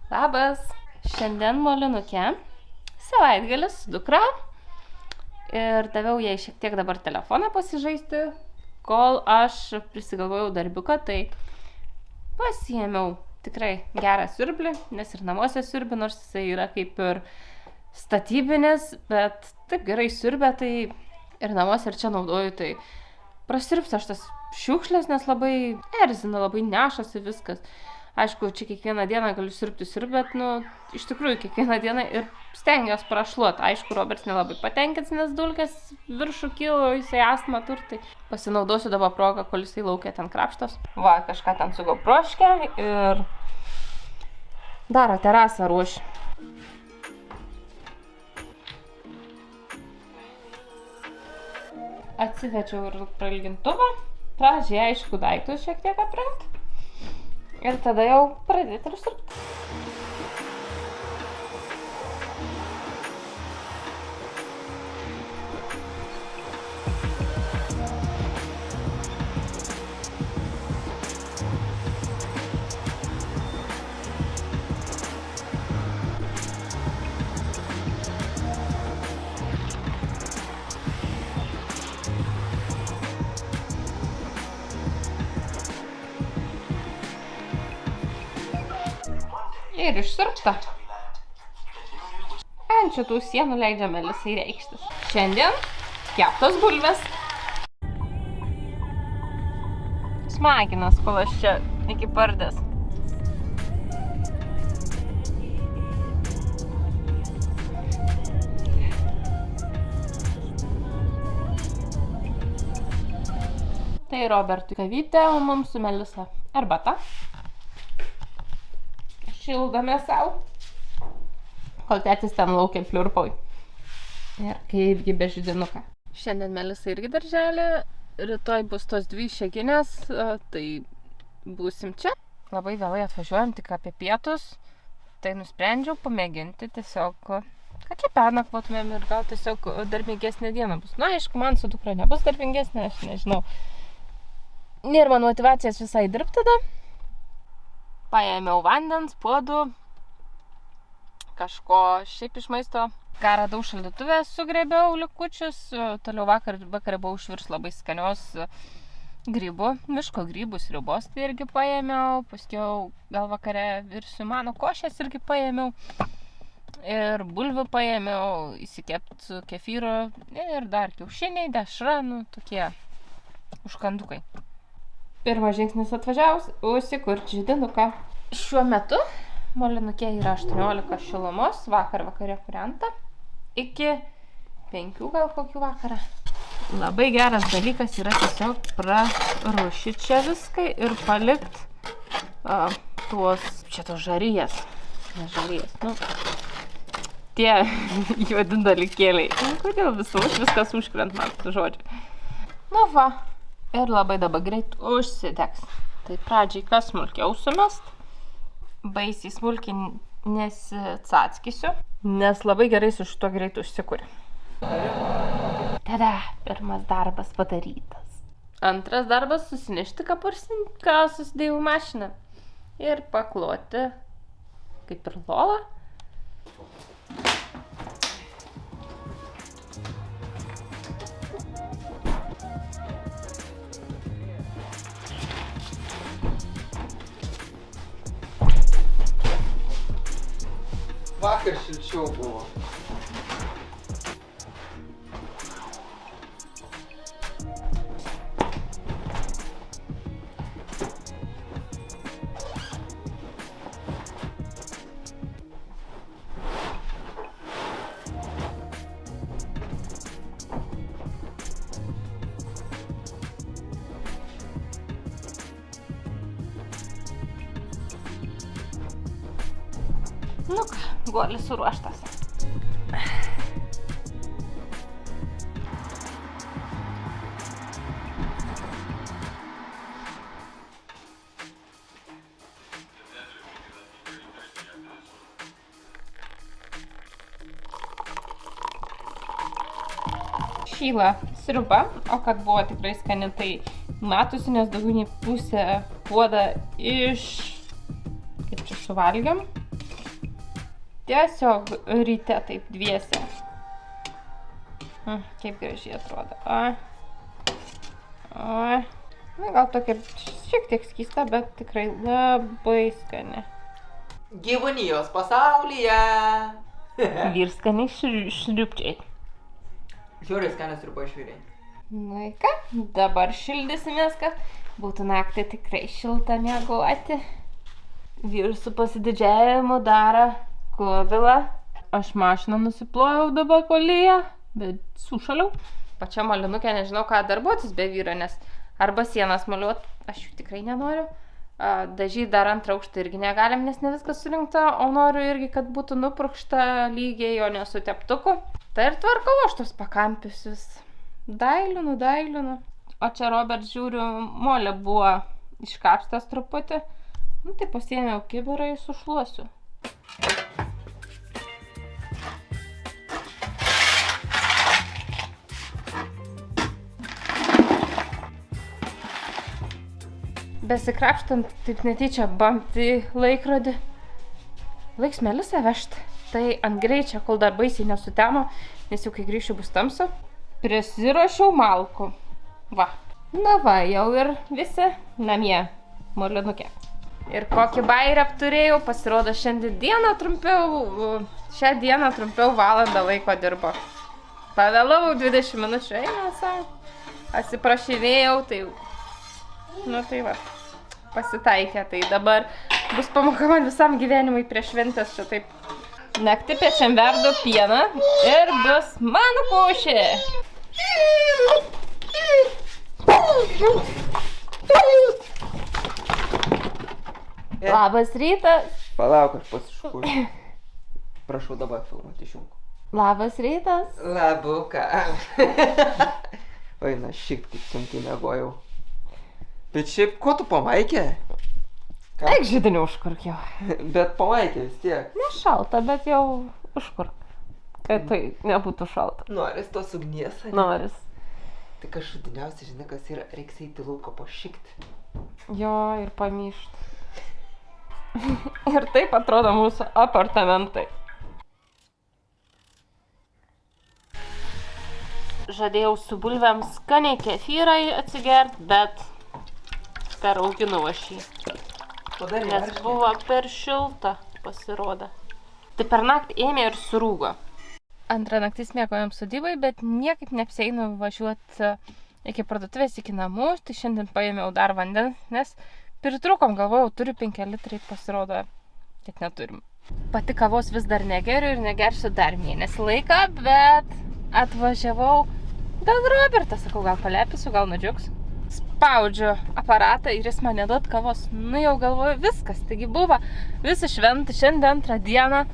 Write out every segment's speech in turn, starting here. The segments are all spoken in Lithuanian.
Labas, šiandien molinukė, savaitgalis su dukra ir daviau jai šiek tiek dabar telefoną pasižaisti, kol aš prisigalvojau darbiuką, tai pasiėmiau tikrai gerą siurblį, nes ir namuose siurbi, nors jisai yra kaip ir statybinis, bet taip gerai siurbia, tai ir namuose ir čia naudoju, tai prasirpsiu aš tas šiukšlės, nes labai erzina, labai nešasi viskas. Aišku, čia kiekvieną dieną galiu siurbti, bet, iš tikrųjų, kiekvieną dieną ir stengiuosi prašluoti. Aišku, Roberts nelabai patenkins, nes dulkės viršų kilo, jisai astmą turi. Pasinaudosiu dabar progą, kol jisai laukia ten krapštos. Va, kažką ten su GoProške ir daro terasą ruošį. Atsivečiau ir prailgintuvą. Pradžiai, aišku, daiktus šiek tiek aprengti. Ir tada jau pradėti ir siurbti. Ir išsiurbta. Ant šitų sienų leidžia Melisai reikštis. Šiandien keptos bulvės. Smaginas, kol aš čia iki pardės. Tai Robertui kavytė, o mums su Melisa arbata. Šildome savo, kol tėtis ten laukia pliurpoj. Ir kaipgi be židinuką. Šiandien Melisa irgi darželė, rytoj bus tos 2 išeiginės, tai būsim čia. Labai vėlai atvažiuojam, tik apie pietus, tai nusprendžiau pamėginti tiesiog, kad čia pernakvotumėm ir gal tiesiog darbingesnė diena bus. Na, aišku, man su dukra nebus darbingesnė, aš nežinau. Nėra man motyvacijos visai dirbti tada. Paėmiau vandens, puodų, kažko šiaip iš maisto. Ką radau šaldytuvę, sugrėbiau likučius. Toliau vakarą buvau išvirs labai skanios grybų, miško grybų sriubos, tai irgi paėmiau. Paskiau gal vakare virsiu mano košės irgi paėmiau. Ir bulvių paėmiau, įsikepti su kefyru ir dar kiaušiniai, dešra, tokie užkandukai. Pirmas žingsnis atvažiavus, užsikurti židinuką. Šiuo metu molinukė yra 18 šilumos, vakare kūrenta, iki 5 gal kokių vakarą. Labai geras dalykas yra tiesiog prarušyti čia viską ir palikti tos žarijas. Ne žarijas, tie juodi dalykėliai. Kodėl viskas užkrent man su žodžiu. Va. Ir labai dabar greit užsidegs. Tai pradžiai kas smulkiau sumest. Baisiai smulkiai nesicackysiu, nes labai gerai su šituo greit užsikūrė. Tada pirmas darbas padarytas. Antras darbas susinešti ką susidėjau mašiną. Ir pakloti kaip ir lovą. Vakar šilčiau buvo. Guolis suruoštas. Šyla sriuba, o kad buvo tikrai skani, tai matosi, nes daugiau nei pusę puodą kaip čia suvalgiam. Tiesiog ryte taip dviese. Kaip gražiai atrodo. Na, gal tokia šiek tiek skysta, bet tikrai labai skani. Gyvūnijos pasaulyje. Ir skaniai šriupčiai. Žiūrėjai, skaniai sriuba išvirė. Na ir ką, dabar šildysimės, kad būtų naktį tikrai šilta miegoti. Vyras su pasididžiavimu daro kubilą. Aš mašiną nusiplojau dabar kolyje, bet sušaliau. Pačia molinukė nežinau, ką darbuotis be vyro, nes arba sienas maliuot, aš jų tikrai nenoriu. Dažyti dar antrą aukštą irgi negalim, nes ne viskas surinkta, o noriu irgi, kad būtų nupurkšta lygiai, o ne su teptuku. Tai ir tvarkau aš tos pakampius vis. Dailinu. O čia Robert, žiūriu, molė buvo iškapstas truputį. Nu, tai pasiėmiau kibirą ir sušluosiu. Besikrapštant, taip netyčia bamti laikrodį. Laiks Melisą vežti. Tai ant greičio, kol dar baisiai nesutemo, nes jau kai grįšiu bus tamsu. Prisiruošiau malkų. Va. Na va, jau ir visi namie. Molinukė. Ir kokį bairį apturėjau, pasirodo šią dieną trumpiau valandą laiko dirbo. Pavėlavau 20 minučių, eina savo. Atsiprašinėjau, tai... Nu tai va, pasitaikė, tai dabar bus pamoka man visam gyvenimui prieš šventės čia taip. Naktį pečiam verdu pieną ir bus mano košė. Labas rytas. Palauk, aš pasiškūsiu. Prašau dabar filmuoti išjungų. Labas rytas. Labuka. Oi, na šiek kaip sunkiai miegojau. Bet šiaip, ko tu pamaikė? Eik židinį užkurk jau. Bet pamaikė vis tiek. Nešalta, bet jau užkurk. Kad tai nebūtų šalta. Noris tos ugnies, ar ne? Noris. Tik aš šudiniausiai žinai, kas yra, reiks eiti lauko pašikti. Jo, ir pamyšti. Ir taip atrodo mūsų apartamentai. Žadėjau su bulvėm skaniai kefyrai atsigert, bet perauginu aš jį. Nes buvo per šilta pasirodo. Tai per naktį ėmė ir surūgo. Antrą naktis miegojom sodybai, bet niekaip neapsieinu važiuoti iki parduotuvės, iki namų. Tai šiandien paėmiau dar vandens, nes pritrūkom, galvojau, turiu 5 litrai, pasirodo, kad neturim. Pati kavos vis dar negeriu ir negersiu dar mėnesį laiką, bet atvažiavau. Gal Robertas, sakau, gal palepysiu, gal nudžiugs. Spaudžiu aparatą ir jis man neduot kavos. Nu jau galvoju, viskas, taigi buvo visi šventi, šiandien antrą dieną.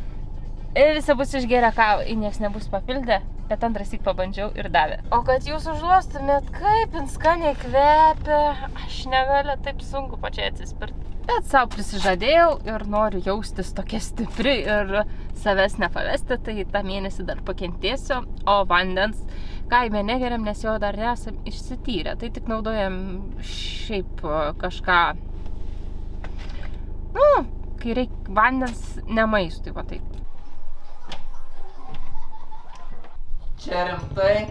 Ir visi bus išgėrę kavą, ir nieks nebus papildę, bet antrąsyk pabandžiau ir davė. O kad jūs užuostumėt, kaip jin skaniai kvepia, aš negaliu, taip sunku pačiai atsispirti. Bet savo prisižadėjau ir noriu jaustis tokia stipri ir savęs nepavesti, tai tą mėnesį dar pakentėsiu, o vandens kaime negeriam, nes jo dar nesam išsityrę. Tai tik naudojam šiaip kažką, nu, kai reikia vandens ne maistui, va taip. Čia rimtai.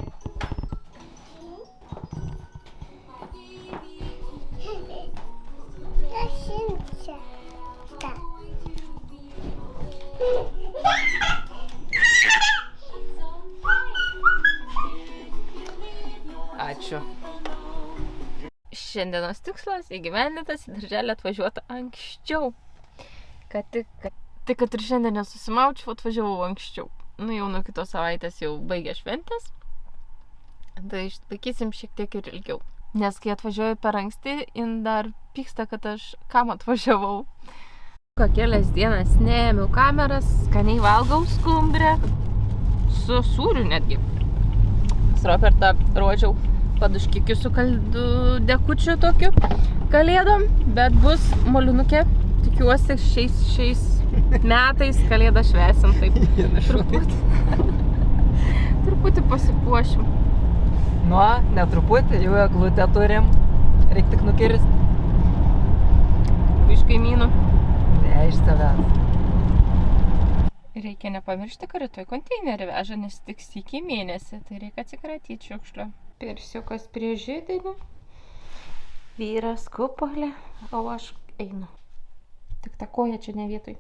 Ačiū. Šiandienos tikslas įgyvendintas, į darželį atvažiuoti anksčiau. Kad ir šiandien nesusimaučiau, atvažiavau anksčiau. Nu jau nuo kitos savaitės jau baigė šventės. Tai išlaikysim šiek tiek ir ilgiau. Nes kai atvažiuoju per anksti, jin dar pyksta, kad aš kam atvažiavau. Kelias dienas neėmiau kameras, skaniai valgau skumbrę, su sūriu netgi. Su Robertą ruošiau paduškikiu su dekučiu tokiu kalėdom, bet bus molinukė, tikiuosi šiais metais kalėdą švęsim taip. Truputį pasipuošim. Nu, netruputį, jau eglutę turim, reik tik nukirsti. Iš kaimynų. Ne, iš savęs. Reikia nepamiršti, kad rytoj konteinerį veža, nes tik sykį į mėnesį, tai reikia atsikratyti šiukšlių. Persiukas prie židinio, vyras kupolė, o aš einu. Tik ta koja čia ne vietoj.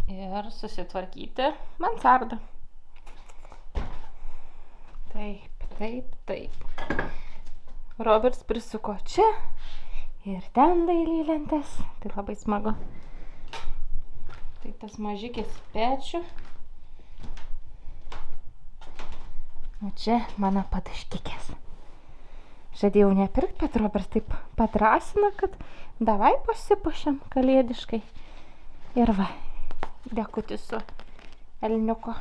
Ir susitvarkyti mansardą. Taip. Roberts prisuko čia ir ten dailylentės. Tai labai smagu. Tai tas mažikis pečių. O čia mano padaškikės. Žadėjau nepirkti, bet Roberts taip padrasino, kad davai pasipuošiam kalėdiškai. Ir va, dekutis su elniuko.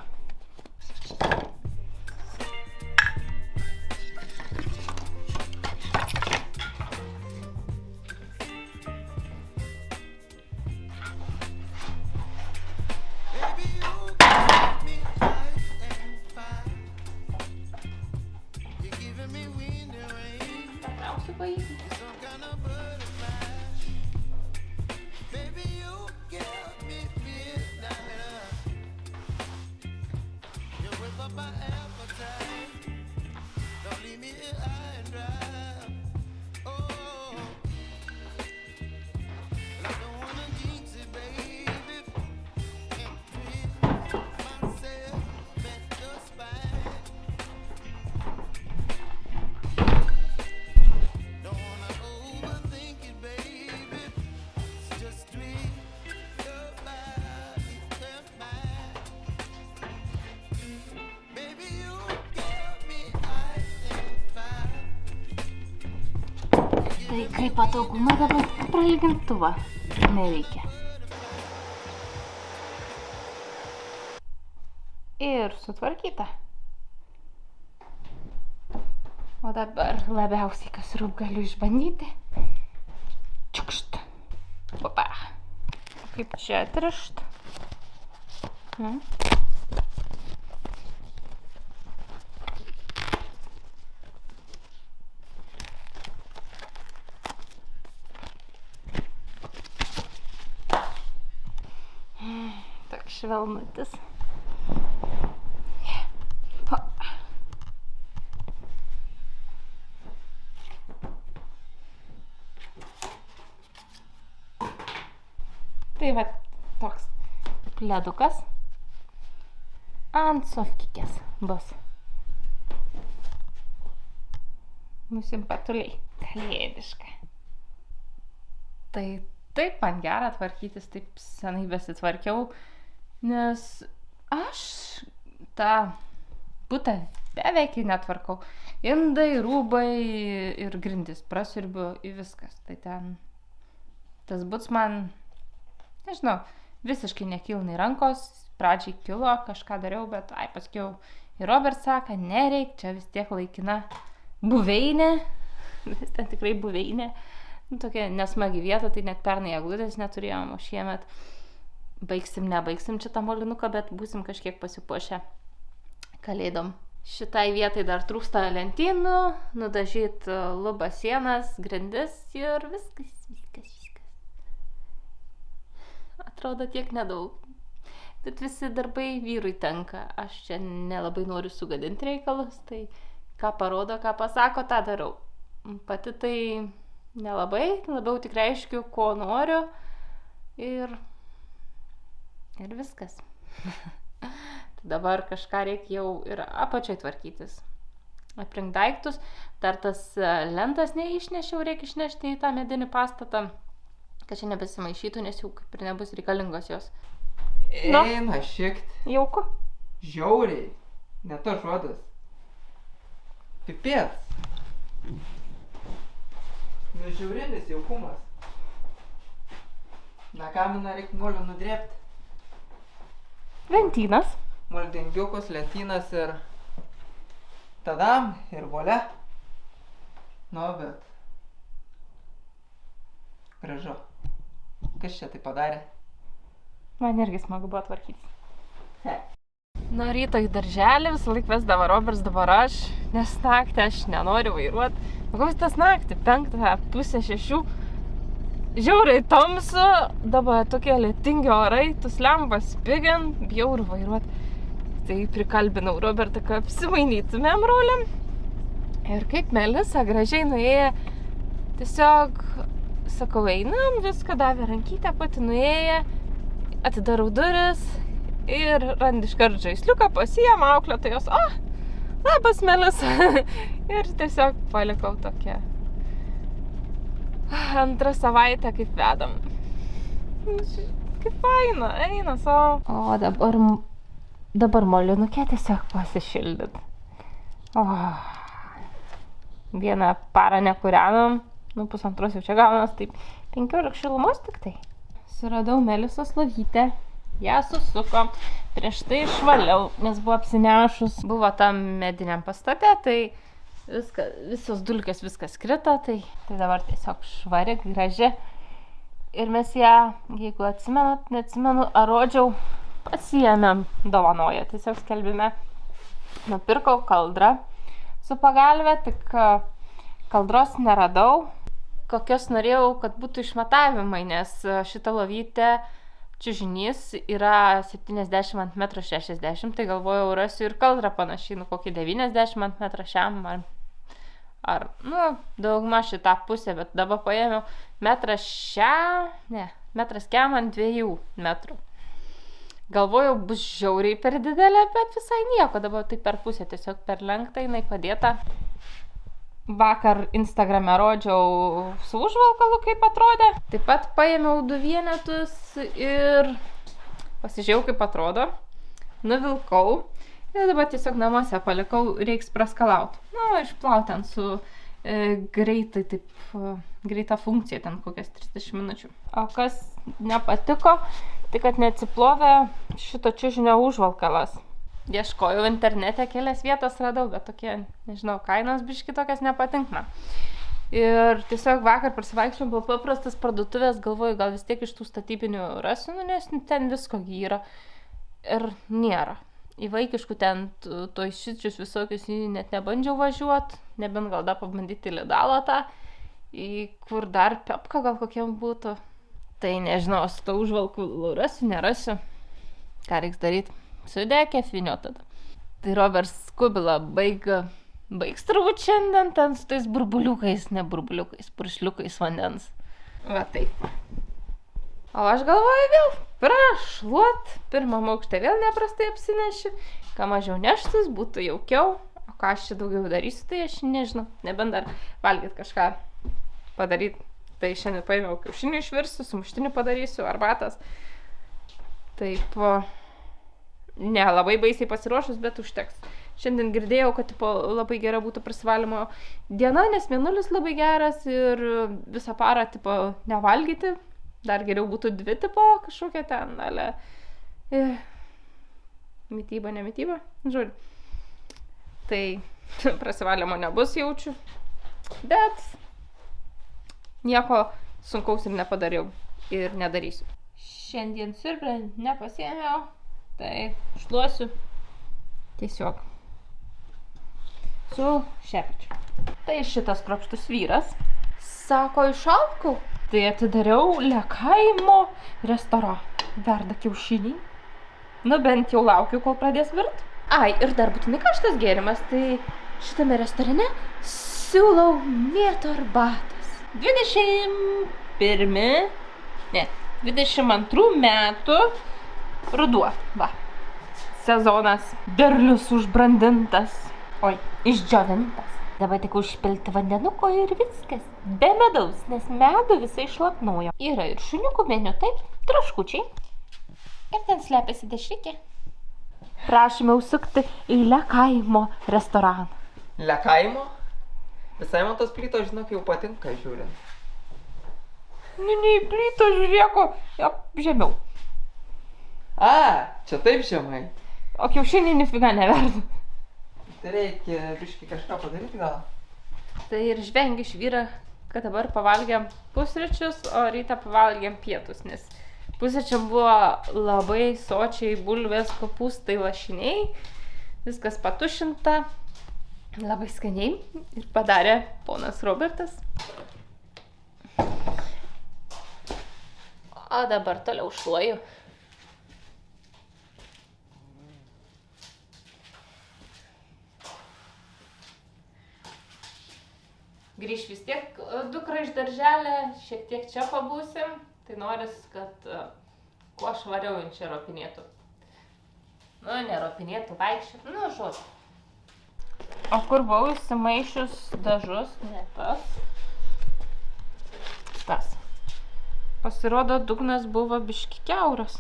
Tai kaip patogumą dabar prailgintuvą neveikia. Ir sutvarkyta. O dabar labiausiai kas rūp galiu išbandyti. Čiukšt. Opa. Kaip čia atrišt. Švelnutis. Tai va toks pledukas ant sofkikės bus. Nusim patuliai. Kalėdiška. Tai taip man gera tvarkytis, taip senai besitvarkiau. Nes aš tą butą beveik netvarkau. Indai, rūbai ir grindis prasiurbiu į viskas. Tai ten tas buts man, nežinau, visiškai nekilna į rankos. Pradžiai kilo, kažką dariau, bet paskiau ir Robert sako, nereik, čia vis tiek laikina buveinė. Nes ten tikrai buveinė. Tokia nesmagi vieta, tai net pernai eglutės neturėjom, o šiemet nebaigsim čia tą molinuką, bet būsim kažkiek pasipuošę kalėdom. Šitai vietai dar trūksta lentynų, nudažyti lubą sienas, grindis ir viskas. Atrodo tiek nedaug. Bet visi darbai vyrui tenka. Aš čia nelabai noriu sugadinti reikalus, tai ką parodo, ką pasako, tą darau. Pati tai nelabai, labiau tik reiškiu, ko noriu ir viskas. Dabar kažką reikia jau ir apačiai tvarkytis. Aplink daiktus. Dar tas lentas neišnešiau, reikia išnešti į tą medinį pastatą, kad čia nebesimaišytų, nes jau kaip ir nebus reikalingos jos. Eina šiekt. Jauku. Žiauriai. Ne to žodas. Pipėt. Žiaurinis jaukumas. Na kaminą reikia molio nudrėpti. Lentynas. Moldingiukus, lentynas ir tadam, ir volia. Nu, bet gražu. Kas čia tai padarė? Man irgi smagu buvo tvarkytis. Nuo ryto į darželį visą laik vesdavo Roberts, dabar aš, nes naktį aš nenoriu vairuoti. Koks tas naktį, 5:30, 6. Žiauriai tamsu, dabar tokie lietingi orai, tus lempas pigin, bjauru vairuot. Tai prikalbinau Robertą, kad apsimainytumėm rolėm. Ir kaip Melisa gražiai nuėjo, tiesiog, sakau, einam, viską davė rankytę, pati nuėjo, atidarau duris ir randi iškart žaisliuką, pasiėmė auklėtojos, labas Melisa. Ir tiesiog palikau tokią. Antrą savaitę kaip vedam. Kaip faina, eina savo. O dabar molinukė tiesiog pasišildyt. Vieną parą nekūrenom, pusantros jau čia gaunas, taip 15 šilumos tik tai. Suradau Melisos lovytę, ją susuko, prieš tai išvaliau, nes buvo apsinešus, buvo tam mediniam pastate, tai visos dulkės viskas krito, tai dabar tiesiog švari, graži. Ir mes ją, jeigu atsimenat, neatsimenu, ar rodžiau, pasiėmėm dovanoję. Tiesiog skelbime, nupirkau kaldrą su pagalve, tik kaldros neradau. Kokios norėjau, kad būtų išmatavimai, nes šita lovytė čiužinys yra 70 ant metro 60, tai galvojau, rasiu ir kaldrą panašiai, kokį 90 ant metro šiam, ar daugma šitą pusę, bet dabar paėmiau metras kem ant 2 metrų. Galvojau, bus žiauriai per didelė, bet visai nieko, dabar tai per pusę, tiesiog per lenktą jinai padėta. Vakar Instagrame rodžiau su užvalkalu, kaip atrodė. Taip pat paėmiau 2 vienetus ir pasižiūrėjau, kaip atrodo. Nuvilkau ir dabar tiesiog namuose palikau, reiks praskalauti. Išplauti ten su greita funkcija, ten kokias 30 minučių. O kas nepatiko, tai kad neatsiplovė šito čiužinio užvalkalas. Ieškojau internete, kelias vietas radau, bet tokie, nežinau, kainos biški tokias nepatinka. Ir tiesiog vakar prasivaikščiau, buvo paprastas parduotuvės, galvoju, gal vis tiek iš tų statybinių rasiu, nes ten visko yra. Ir nėra. Į vaikiškų ten to išsičius visokius net nebandžiau važiuoti, nebent gal dar pabandyti Lidalą tą, į kur dar Pepka gal kokiam būtų. Tai nežinau, su to užvalku rasiu, nerasiu. Ką reiks daryti? Sudėkė finio tada. Tai Robert Skubila baigs turbūt šiandien ten su tais burbuliukais, ne burbuliukais, puršliukais vandens. Va taip. O aš galvoju vėl prašluot, pirmam aukšte vėl neprastai apsinešiu, ką mažiau neštis, būtų jaukiau, o ką aš čia daugiau darysiu, tai aš nežinau, nebent dar valgyt kažką padaryti. Tai šiandien paėmiau kiaušinių išvirsiu, sumuštinių padarysiu, arbatas. Taip, ne labai baisiai pasiruošus, bet užteks. Šiandien girdėjau, kad labai gera būtų prasivalymo diena, nes mėnulis labai geras ir visą parą nevalgyti. Dar geriau būtų 2 kažkokia ten, mityba, nemityba, žodžiu. Tai prasivalymo nebus, jaučiu, bet nieko sunkaus ir nepadariau ir nedarysiu. Šiandien siurblę nepasiėmiau, tai šluosiu tiesiog su šepečiu. Tai šitas kruopštus vyras sako, išalkau. Tai atidariau Lekaimo restoraną. Verda kiaušiniai. Bent jau laukiu, kol pradės virt. Ir dar būtinai karštas gėrimas. Tai šitame restorane siūlau mėtų arbatos. 22 metų ruduo. Va. Sezonas. Derlius užbrandintas. Išdžiovintas. Dabar tik užpilti vandenuko ir viskas. Be medaus, nes medų visai šlapnojo. Yra ir šuniukų meniu, taip, traškučiai. Ir ten slepiasi dešrikė. Prašome užsukti į Lekaimo restoraną. Lekaimo? Visai man tos plytos, žinok, jau patinka žiūrint. Ne, plytos žiūrėko, žemiau. Čia taip žemai. O kiaušiniai nifiga neverda. Tai reikia biškį kažką padaryti gal. Tai ir žvengi švyra, kad dabar pavalgėm pusryčius, o rytą pavalgėm pietus, nes pusryčiam buvo labai sočiai bulvės, kopūstai, lašiniai, viskas patušinta, labai skaniai ir padarė ponas Robertas. O dabar toliau šluoju. Grįž vis tiek dukra iš darželio, šiek tiek čia pabūsim, tai noris, kad kuo švariau jin čia ropinėtų. Nu, neropinėtų, vaikščių, nu, žodžiu. O kur buvau įsimaišius dažus? Ne tas. Tas. Pasirodo, dugnas buvo biški kiauras.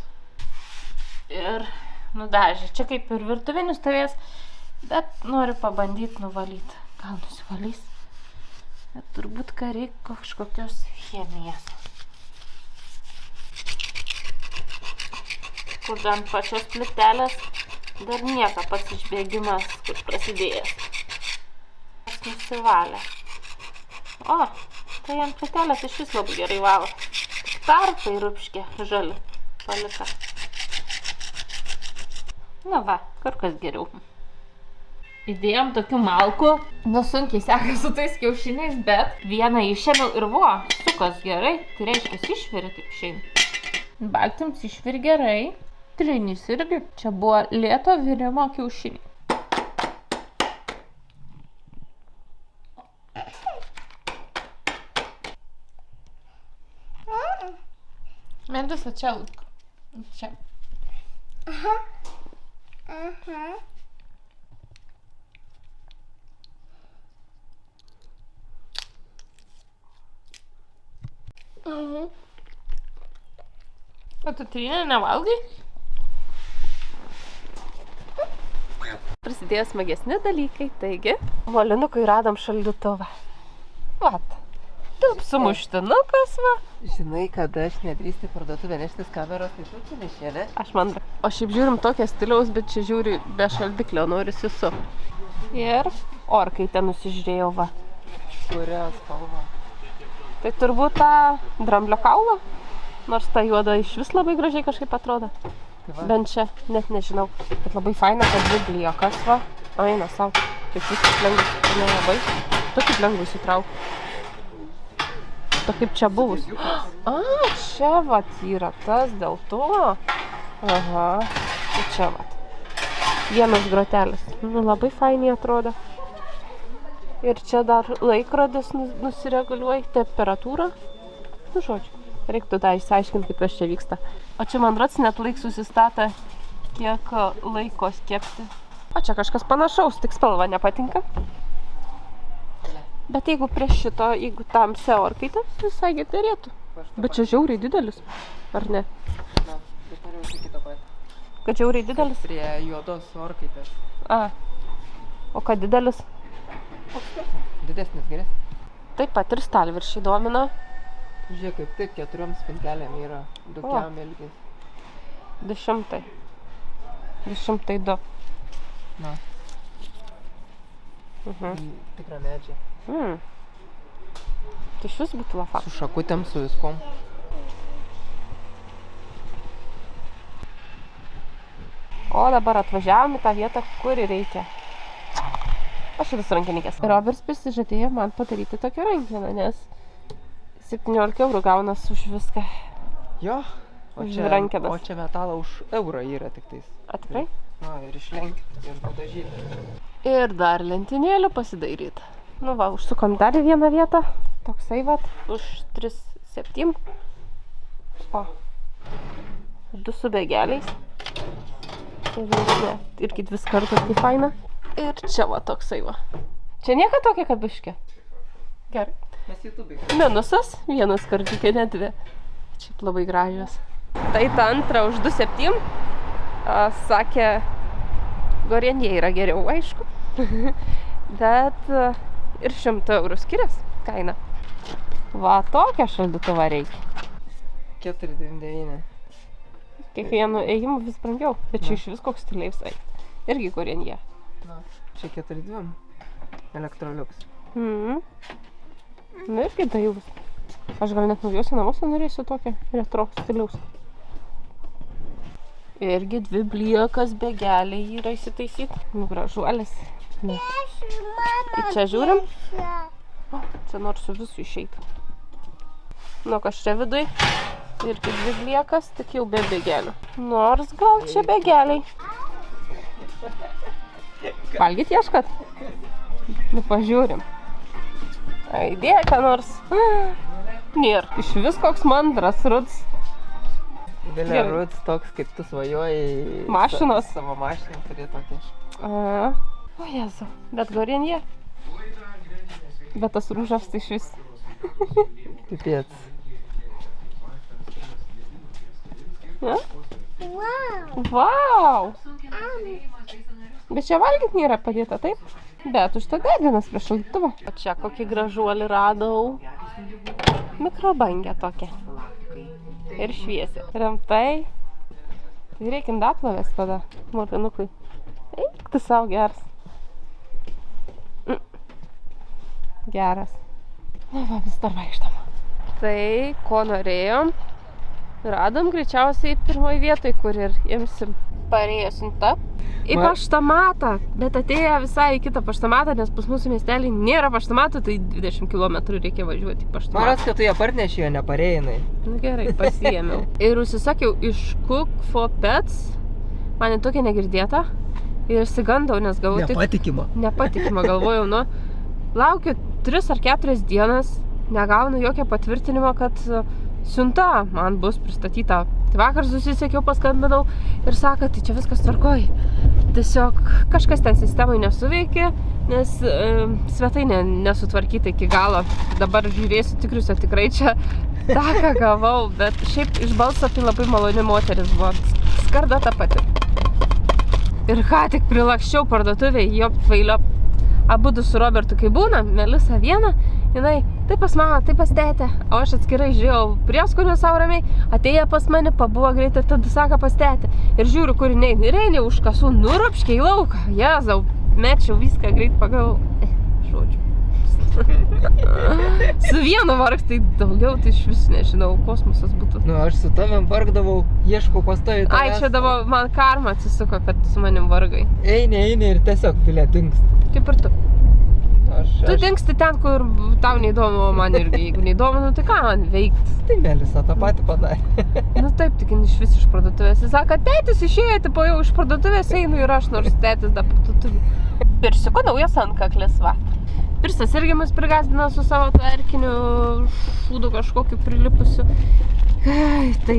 Ir nudažė. Čia kaip ir virtuvinis stovės, bet noriu pabandyti nuvalyti. Gal nusivalys? Bet turbūt ką reikia kažkokios chemijos. Kur ant pačios plytelės dar nieko pats išbėgimas, kur prasidėjęs. Aš nusivalė. O, tai ant plytelės iš vis labai gerai valo. Tarpai rupškė žali palika. Na va, kur kas geriau. Įdėjom tokių malkų, nu sunkiai seka su tais kiaušiniais, bet vieną išėmiau ir vo, sukas gerai, tai reiškia išveri taip išeina. Baltyms išveri gerai, trinys irgi, čia buvo lėto virimo kiaušiniai. Medus, čia lauk. Čia. Aha. Aha. O tu trinę nevalgai? Prasidėjo smagesni dalykai, taigi molinukui radom šaldytuvą. Vat. Taip sumuštinukas, va. Žinai, kad aš nedrįsti parduotuvę neštis kameros, tai tu čia nešėlė. Aš mandra. O šiaip žiūrim tokią stiliaus, bet čia žiūri be šaldiklio, norisi su. Ir orkai ten nusižiūrėjau, va. Kurią spalvą? Tai turbūt tą dramblio kaulą, nors ta juoda iš vis labai gražiai kažkaip atrodo. Bent čia, net nežinau. Bet labai faina, kad dvi bliekas, va. Eina sau. Taip viskas lengvai, nelabai. Tu kaip lengvai įsitrauk. Tu kaip čia buvus. A, čia vat yra tas dėl to. Aha, tai čia vat. Vienas grotelis. Nu, labai fainiai atrodo. Ir čia dar laikrodis nusireguliuoja temperatūrą. Nu, žodžiu, reiktų tą išsiaiškinti, kaip čia vyksta. O čia man rods net laik susistatė, kiek laiko kepti. O čia kažkas panašaus, tik spalva nepatinka. Bet jeigu prie šito, jeigu tamsia orkaitė, visai gerėtų. Bet čia žiauriai didelis, ar ne? Na, bet norėjau čia kitą pat. Kad žiauriai didelis? Prie juodos orkaitės. A, o kad didelis? Didesnis, geresnis. Taip pat ir stalviršiai domina. Žiūrėk, kaip tik 4 spintelėm yra dukiam ilgis. 200. 202. Na. Tikra medžiai. Tai iš vis būtų lafa. Su šakutėm, su viskom. O dabar atvažiavom į tą vietą, kur reikia. Aš šitas rankinykės. Roberts prisižadėjo man padaryti tokią rankiną, nes 17 eurų gaunas už viską. Jo, o čia metalą už eurą yra tik tais. A, tikrai? Na, ir išlenkti, ir padažyti. Ir dar lentynėlių pasidairyti. Nu va, užsukom dar į vieną vietą. Toksai vat, už 3,7. O, 2 su begeliais. Ir ne, irgi 2 kartus tai faina. Ir čia va toksai va. Čia nieka tokia kabiškė. Gerai. Mes YouTube'ai. Minusas, 1 skardžiukė, ne 2. Šiaip labai gražios. Tai ta antra už 2,7. Sakė, Gorenje yra geriau, aišku. Bet ir 100 eurų skiriasi kaina. Va, tokią šaldytuvą reikia. 4,99. Kiekvienu ėjimu vis brangiau. Bet čia iš vis koks stiliaus eit. Irgi Gorenje. Na, čia 4,2. Electrolux. Nu irgi dailus. Aš gal net naujuose namuose norėsiu tokią retro stiliaus. Irgi 2 bliekas begeliai yra įsitaisyti. Nu, gražuolis. Ne. Į čia žiūrim. O, čia nors su visų išeitų. Nu, kas čia viduj. Irgi 2 bliekas, tik jau be bėgelių. Nors gal čia bėgeliai. Valgyt ieškat? Nu, pažiūrim. Idėja, ką nors. Nėr. Iš vis koks mandras, ruds. Vilė ruds toks, kaip tu svajojai. Mašinos. Savo mašiną turi tokį. O Jezu, bet gorin jie. Bet tas rūžas tai iš vis. Pipėts. Ja? Vau! Bet čia valgyt nėra padėta, taip? Bet už to deginas prie šaldytuvo. O čia kokį gražuolį radau. Mikrobangę tokią. Ir šviesią. Rimtai. Tai reikia indaplovės tada, molinukui. Eik, tu savo geras. Geras. Na va, vis dar vaikštam. Tai, ko norėjom, radom greičiausiai pirmoje vietoje, kur ir imsim. Parėjo siunta į paštamatą, bet atėjo visai į kitą paštamatą, nes pas mūsų miestelį nėra paštamatų, tai 20 km reikia važiuoti į paštamatą. Maras, kad tu ją parnešė, jo neparėjinai. Nu gerai, pasiėmiau. Ir užsisakiau iš Cook for Pets, man tokia negirdėta, ir išsigandau, nes gavau nepatikimą, galvojau, nu, laukiu 3 ar 4 dienas, negaunu jokio patvirtinimo, kad siunta man bus pristatyta. Tai vakar susisiekiau, paskambinau ir sako, tai čia viskas tvarkoj. Tiesiog kažkas ten sistemai nesuveikė, nes svetainė nesutvarkyta iki galo. Dabar žiūrėsiu, tikriuosi, tikrai čia tą, ką gavau, bet šiaip iš balso tai labai maloni moteris buvo. Skarda ta pati. Ir ką tik prilakščiau parduotuvėj, jo failio. Abudu su Robertu, kai būna, Melisa viena, jinai tai pas mamą, tai pas tetę, o aš atskirai žiūrėjau prieskonių savo ramiai, atėjo pas mane, pabuvo greitai, tada sako pas tetę. Ir žiūriu, kur jinai, ir eini už kasų, nuropškė į lauką, Jezau, mečiau viską greit pagavau, žodžiu. Su vienu vargstai daugiau, tai iš vis nežinau, kosmosas būtų. Nu, aš su tavim vargdavau, ieškau pastoviai tavęs. Ai, čia dabar man karma atsisuko, kad su manim vargai. Eini ir tiesiog filė dingst. Kaip ir tu. Tu dingsti ten, kur tau neįdomu, o man irgi, jeigu neįdomu, nu tai ką man veikti? Tai Melisa tą patį padarė. Nu taip, tik iš vis iš parduotuvės. Jis sako, tėtis išėjo, tipo jau iš parduotuvės einu ir aš, nors tėtis dar parduotuvė. Pirsiuko naujas antkaklis, va. Pirsas irgi mus prigazdino su savo tvarkiniu šūdu kažkokiu prilipusiu. Tai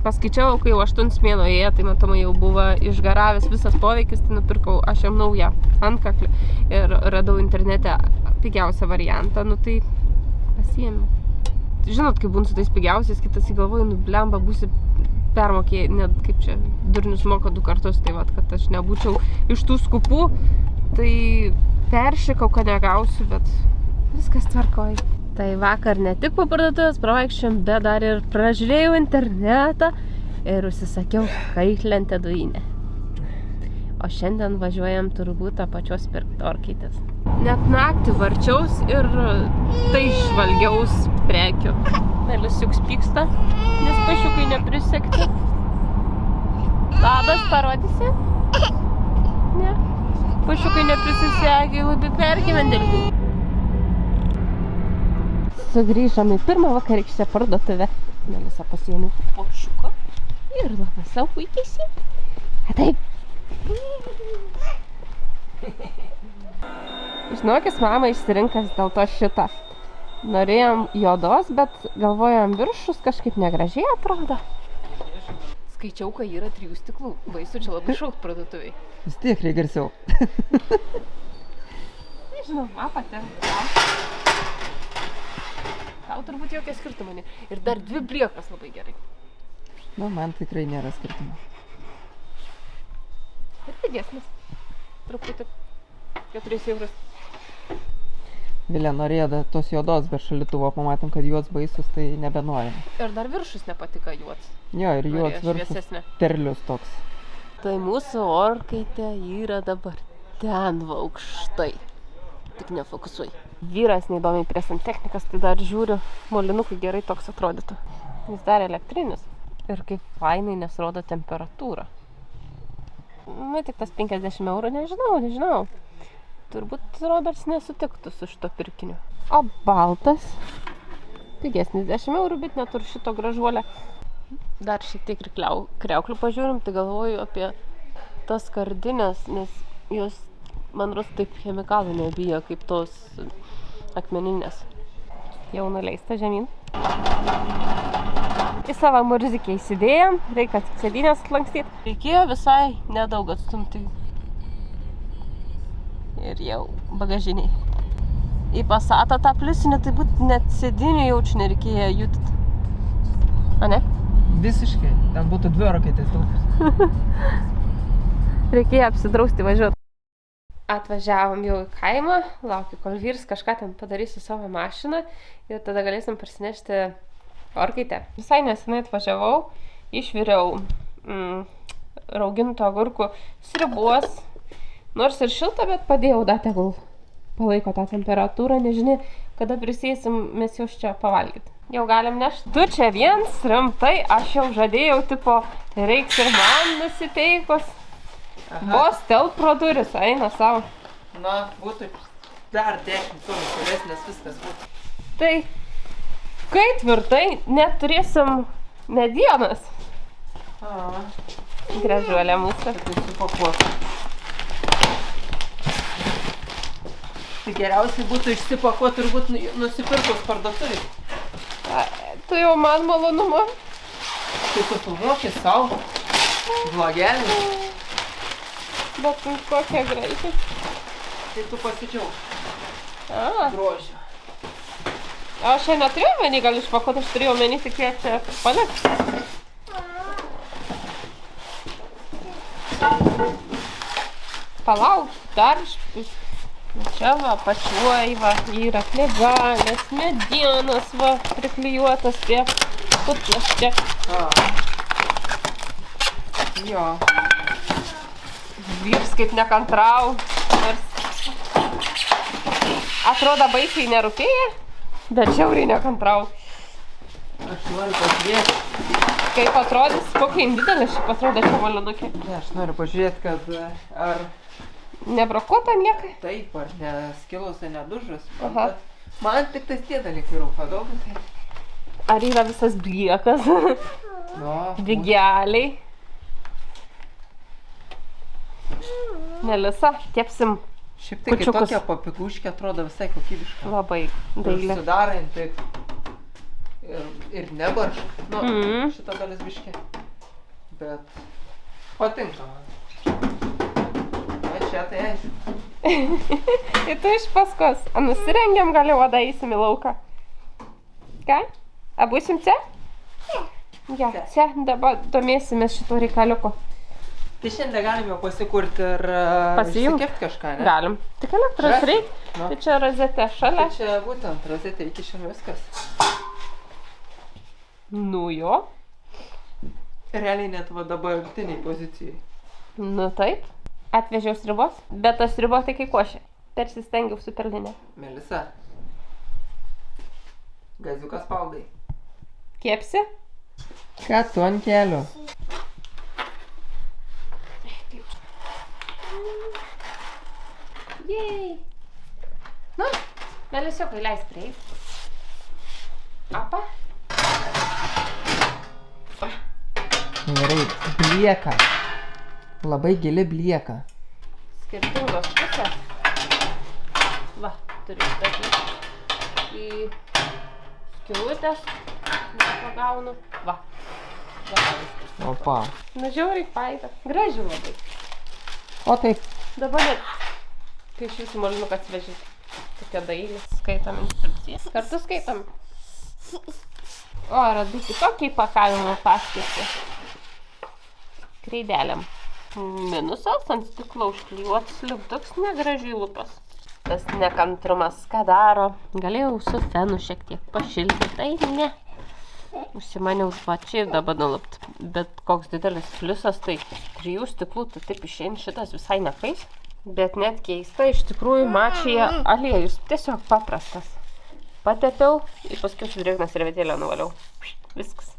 paskaičiavau, kai jau 8 mėnuo ėjo, tai matomai jau buvo išgaravęs visas poveikis, tai nupirkau aš jam naują antkaklį ir radau internete pigiausią variantą, nu tai pasiėmiau. Žinot, kaip būn su tais pigiausiais, kitas įgalvoju, nu blemba, būsi permokėjai, net kaip čia durnius moka 2 kartus, tai vat, kad aš nebūčiau iš tų skupų, tai peršikau, kad negausiu, bet viskas tvarkoj. Tai vakar ne tik po parduotuvės pravaikščiom, bet dar ir pražiūrėjau internetą ir užsisakiau kaitlentę dujinę. O šiandien važiuojam turbūt tą pačios pirkti orkytės. Net naktį varčiaus ir tai žvalgiaus prekių. Melisiuks pyksta, nes pašiukai neprisekti. Labas, parodysi? Ne. Pašiukai neprisisegė, labai pergyvendėlių. Sugrįžom į pirmą vakarykštę parduotuvę. Melisa pasiėmė pašiuką ir labai savo puikiai sėdi. A taip. Žinokis, mama išsirinkas dėl to šitą. Norėjom juodos, bet galvojom viršus kažkaip negražiai atrodo. Skaičiau, kad yra 3 stiklų. Baisu, čia labai šaukt parduotuviai. Vis tiek reikia garsiau. Nežinau, man patinka. Tau turbūt jokie skirtumai. Ir dar 2 bliekas labai gerai. Nu, man tikrai nėra skirtumo. Ir pigesnis. Truputį 4 eurus. Vilė norėjo tos juodos, bet šaldytuvo pamatėm, kad juods baisus, tai nebenorim. Ir dar viršus nepatika juods. Jo, ir juods viršus terlius toks. Tai mūsų orkaitė yra dabar ten aukštai. Tik nefokusuoji. Vyras neįdomiai prie santechnikas, tai dar žiūriu, molinukui gerai toks atrodytų. Jis dar elektrinis. Ir kaip fainai, nes rodo temperatūrą. Nu, tik tas 50 eurų, nežinau. Turbūt Roberts nesutiktų su šito pirkiniu. O baltas, pigesnis 10 eurų, bet neturi šito gražuolę. Dar šiek tiek ir kriauklių pažiūrim, tai galvoju apie tas skardinės, nes jos, man rodos, taip chemikalų nebijo, kaip tos akmeninės. Jau nuleista žemyn. Į savo murzikę įsidėjom, reikia sėdynės lankstyti. Reikėjo visai nedaug atstumti. Ir jau bagažiniai. Į Passatą tą pliusinį, tai būt net sėdinių jaučiu nereikėjo jutyti. A ne? Visiškai. Ten būtų 2 rakaitės daug. Reikėjo apsidrausti važiuoti. Atvažiavom jau į kaimą, laukiu, kol vyrs kažką ten padarys su savo mašiną ir tada galėsim parsinešti orkaitę. Visai nesenai atvažiavau, išviriau raugintų agurkų sriubos. Nors ir šilta, bet padėjau dar tegul palaiko tą temperatūrą, nežinia, kada prisėsim mes jau čia pavalgyti. Jau galim nešti. Tu čia viens, rimtai, aš jau žadėjau, tipo, reiks ir man nusiteikus. Vos telp pro duris, eina savo. Na, būtų dar 10 tonų tolesnės viskas būtų. Tai, kai tvirtai, net turėsim medienos. Gražuolė mūsų. Tai supakuota. Tai geriausiai būtų išsipakuoti turbūt nusipirkus parduotuvį. Tu jau man malonumo. Tai tu filmuokis savo. Vlogelis. Bet kokia graži. Tai tu pasidžiaug. Grožio. Aš čia neturėjau menį gal išpakuoti, aš turėjau menį tik kiek čia palikt. Palauk, dar čia va, pačiuoj va, yra klevelės, medienos va, priklijuotas prie putlas čia. Jo. Vyrs kaip nekantrau, nors atrodo baisiai nerūpėja, bet žiauriai nekantrau. Aš noriu pažiūrėti. Kaip atrodys, kokia didelis šiaip atrodo čia molinukė. Ne, aš noriu pažiūrėti, kad ar nebrokuota nieka? taip, ar neskilus, ar nedužus. Aha. Man tik tas tie dalykai rūpa daug. Tai... Ar yra visas bliekas? No. Vigeliai. Melisa, kepsim Šiaip tai kūčiukus. tokia papikuškė atrodo visai kokybiška. Labai dailė. Sudarant taip. Ir nebaršk. Nu, šita dalis biškė. Bet patinka man. O čia tai aišku. Ir tu iš paskos. Nusirengiam, gal jau vada eisim į lauką. Ką? Abusim čia? Ja, čia dabar domėsimės šito reikaliuko. Tai šiandien galim jau pasikurti ir išsikepti kažką, ne? Galim. Tik elektros reikia. No. Tai čia rozetė šalia. Tai čia būtent rozetė iki šiandien viskas. Nu jo. Realiai net va dabartiniai pozicijai. Nu taip. Atvežiau sriubos, bet tas sriubo tai kai košė. Persistengiau su perlinė. Melisa. Gaziukas spaudai. Kepsi? Ką tu ant kelio? Jej. Nu, Melisiukai, leis prieit. Apa? Gerai, blieka. Labai gili blieka. Skirtingos pusės. Va, turiu statyti į skilutės. Nepagaunu. Va. Va, viskas. Opa. Nu, žiauriai faina. Graži labai. O taip. Dabar net, kai iš jūsų molinuką atsivežėte. Tokia dailė. Skaitom instrukcijas. Kartu skaitom. O, radau kitokį įpakavimo paskirtį. Kreideliam. Minusas ant stiklo užklijuotas lipduks negražiai lupas. Tas nekantrumas ką daro. Galėjau su fenu šiek tiek pašilti, tai ne. Užsimaniau pačiai dabar nulupti. Bet koks didelis pliusas, tai 3 stiklų, tai taip išein šitas visai nekais. Bet net keista, iš tikrųjų mačyje aliejus tiesiog paprastas. Patepiau ir paskui su drėgną servetėlę nuvaliau. Viskas.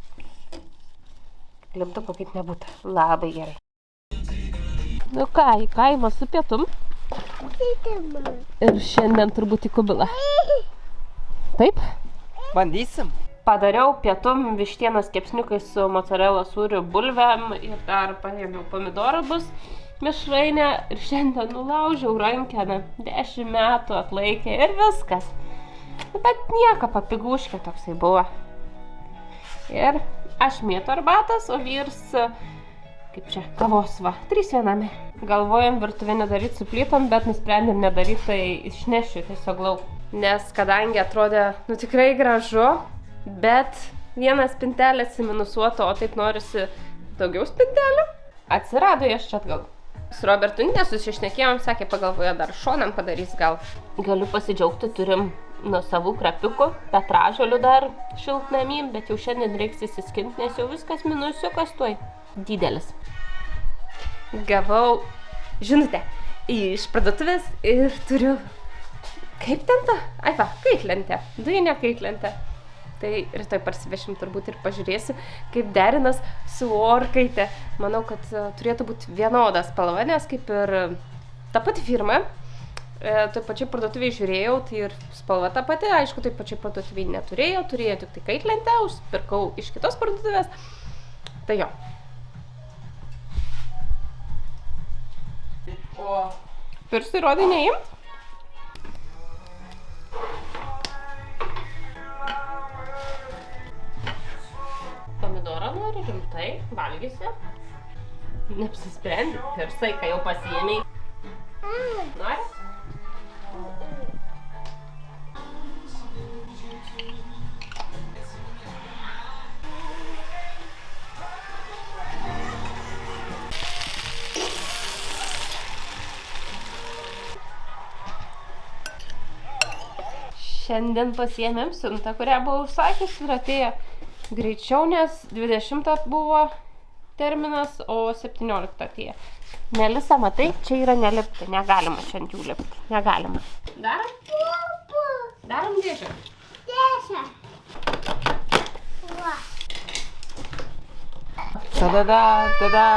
Lipduko kaip nebūtų. Labai gerai. Nu ką, į kaimą su pietum. Ir šiandien turbūt į kubilą. Taip? Bandysim. padariau pietum vištienos kepsniukai su mozzarella sūriu bulvėm ir dar paėmiau pomidorus mišrainę ir šiandien nulaužiau rankeną. 10 metų atlaikė ir viskas. Bet nieko, papiguškė toksai buvo. Ir aš mėtų arbatas, o vyrs, kaip čia, kavos va, 3 viename. Galvojom virtuvę nedaryti su plytom, bet nusprendėm nedaryti, tai išnešiu tiesiog lauk. Nes kadangi atrodė, nu tikrai gražu, bet vieną spintelę atsiminusuoto, o taip norisi daugiau spintelių, atsirado aš čia atgal. Su Robertu nesusišnekėjom, sakė, pagalvoja, dar šonam padarys gal. Galiu pasidžiaugti, turim nuo savų krapiukų, petražolių dar šiltnamį, bet jau šiandien reiks įsiskinti, nes jau viskas minusiukas tuoj didelis. Gavau žinutę iš parduotuvės ir turiu, kaip ten ta? Ai va, kaitlentė, dujinė kaitlentė. Tai rytoj parsivešim turbūt ir pažiūrėsiu, kaip derinas su orkaitė. Manau, kad turėtų būti vienodas spalva, nes kaip ir ta pati firma, toj pačiai parduotuviai žiūrėjau, tai ir spalva ta pati, aišku, toj pačiai parduotuviai neturėjau, turėjau tik tai kaitlentę, užsipirkau iš kitos parduotuvės. Tai jo. O pirštų įrodai neimt? Pomidorą nori rimtai, valgysi. Neapsisprendi, pirsai, kai jau pasiėmei. Nori? Šiandien pasiėmėm siuntą, kurią buvau užsakęs ir atėjo greičiau, nes 20 buvo terminas, o 17 atėjo. Melisa, matai, čia yra nelipti, negalima čia ant jų lipti, negalima. Darom? Darom dėžę. Dėžę. Va. Tada, tada.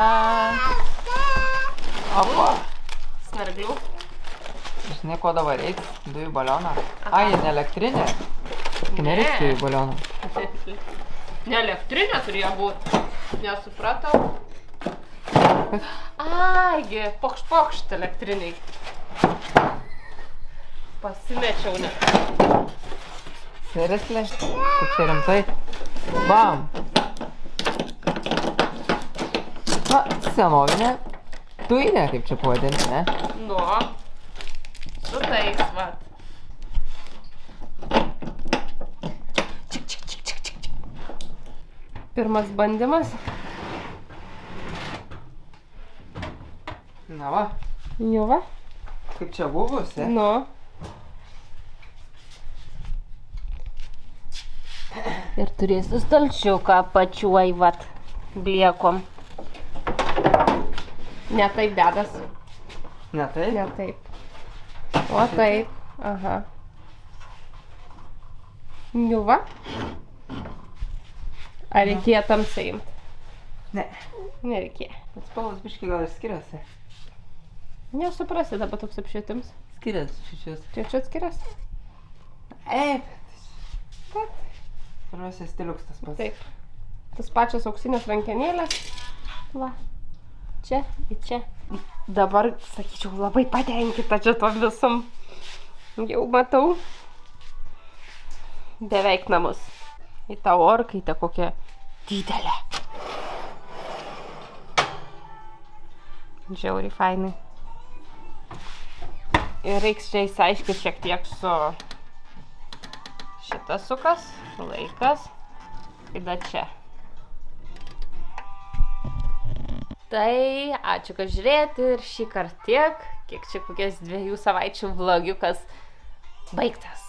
Opa. Snarglių. Žinai, ko dabar reiks? Dujų balioną. Ai, ne elektrinė? Nereiks dujų balioną. Ne elektrinė turėjo būti. Nesupratau. Aigi, pokšt elektriniai. Pasimečiau net. Seriously? Kaip čia rimtai? Bam! Na, senovinė. Dujinė, kaip čia pavadinti, ne? Nu, su tais, vat. Pirmas bandymas. Na va, Nu va. kaip čia buvusi. Nu. Ir turėsiu stalčiuką pačiuoj, vat, bliekom. Ne taip dedas. Ne taip? Ne taip. O taip. Aha. Nu va. Ar reikėjo tamsiai imt? Ne. Nereikėjo. Bet spalvos biškai gal ir skiriasi. Nesuprasi dabar toks apšvietims. Skiriasi šičius. Čia skiriasi? Bet. Pirmasis stiliuks tas pats. Taip. Tas pačias auksinės rankenėlės. Va. Čia ir čia. Dabar, sakyčiau, labai patenkinta čia to visam. Jau matau. Beveik namus. Į tą orkaitę kokią didelę. Žiauriai fainai. Ir reiks čia įsiaiškinti šiek tiek su šitas sukas, laikas, ir čia. Tai ačiū, kad žiūrėjote ir šį kartą tiek, kiek čia kokias 2 savaičių vlogiukas baigtas.